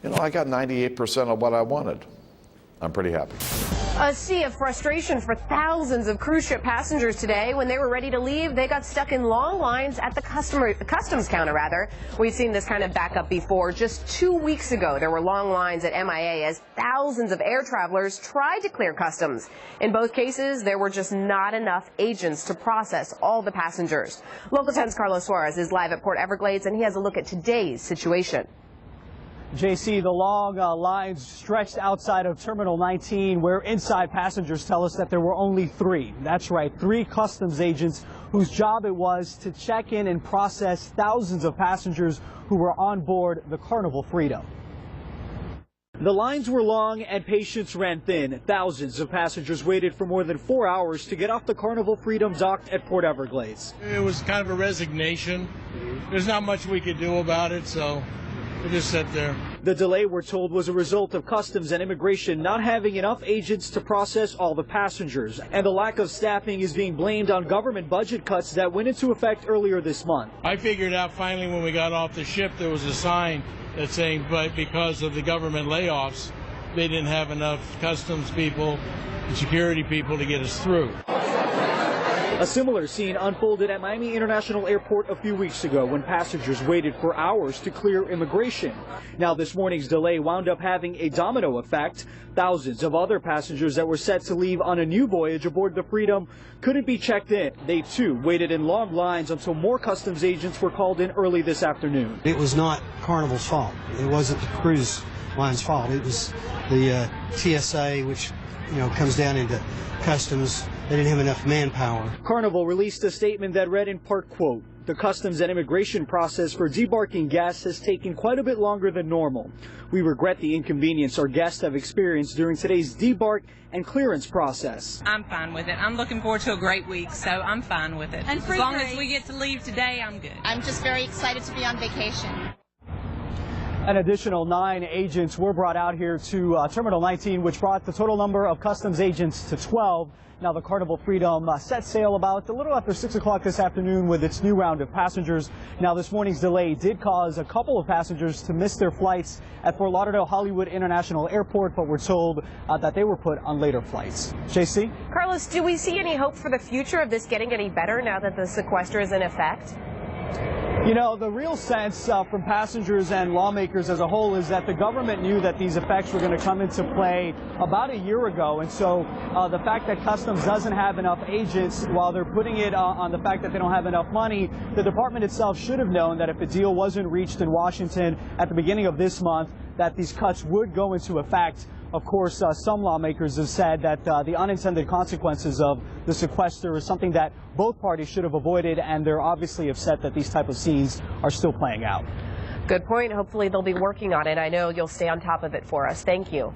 You know, I got 98% of what I wanted. I'm pretty happy. A sea of frustration for thousands of cruise ship passengers today. When they were ready to leave, they got stuck in long lines at the customs counter. We've seen this kind of backup before. Just 2 weeks ago, there were long lines at MIA as thousands of air travelers tried to clear customs. In both cases, there were just not enough agents to process all the passengers. Local 10's Carlos Suarez is live at Port Everglades, and he has a look at today's situation. JC, the long lines stretched outside of Terminal 19, where inside passengers tell us that there were only three. That's right, 3 customs agents whose job it was to check in and process thousands of passengers who were on board the Carnival Freedom. The lines were long and patience ran thin. Thousands of passengers waited for more than 4 hours to get off the Carnival Freedom docked at Port Everglades. It was kind of a resignation. There's not much we could do about it, so we just sat there. The delay, we're told, was a result of Customs and Immigration not having enough agents to process all the passengers. And the lack of staffing is being blamed on government budget cuts that went into effect earlier this month. I figured out finally when we got off the ship there was a sign that's saying, but because of the government layoffs, they didn't have enough customs people and security people to get us through. A similar scene unfolded at Miami International Airport a few weeks ago when passengers waited for hours to clear immigration. Now, this morning's delay wound up having a domino effect. Thousands of other passengers that were set to leave on a new voyage aboard the Freedom couldn't be checked in. They, too, waited in long lines until more customs agents were called in early this afternoon. It was not Carnival's fault. It wasn't the cruise line's fault. It was the TSA, which, comes down into customs. They didn't have enough manpower. Carnival released a statement that read in part, quote, "The customs and immigration process for debarking guests has taken quite a bit longer than normal. We regret the inconvenience our guests have experienced during today's debark and clearance process." I'm fine with it. I'm looking forward to a great week, so I'm fine with it. And as long as we get to leave today, I'm good. I'm just very excited to be on vacation. An additional 9 agents were brought out here to Terminal 19, which brought the total number of customs agents to 12. Now, the Carnival Freedom set sail about a little after 6 o'clock this afternoon with its new round of passengers. Now, this morning's delay did cause a couple of passengers to miss their flights at Fort Lauderdale Hollywood International Airport, but we're told that they were put on later flights. JC? Carlos, do we see any hope for the future of this getting any better now that the sequester is in effect? You know, the real sense from passengers and lawmakers as a whole is that the government knew that these effects were going to come into play about a year ago. And so the fact that Customs doesn't have enough agents, while they're putting it on the fact that they don't have enough money, the department itself should have known that if a deal wasn't reached in Washington at the beginning of this month, that these cuts would go into effect. Of course, some lawmakers have said that the unintended consequences of the sequester is something that both parties should have avoided, and they're obviously upset that these type of scenes are still playing out. Good point. Hopefully they'll be working on it. I know you'll stay on top of it for us. Thank you.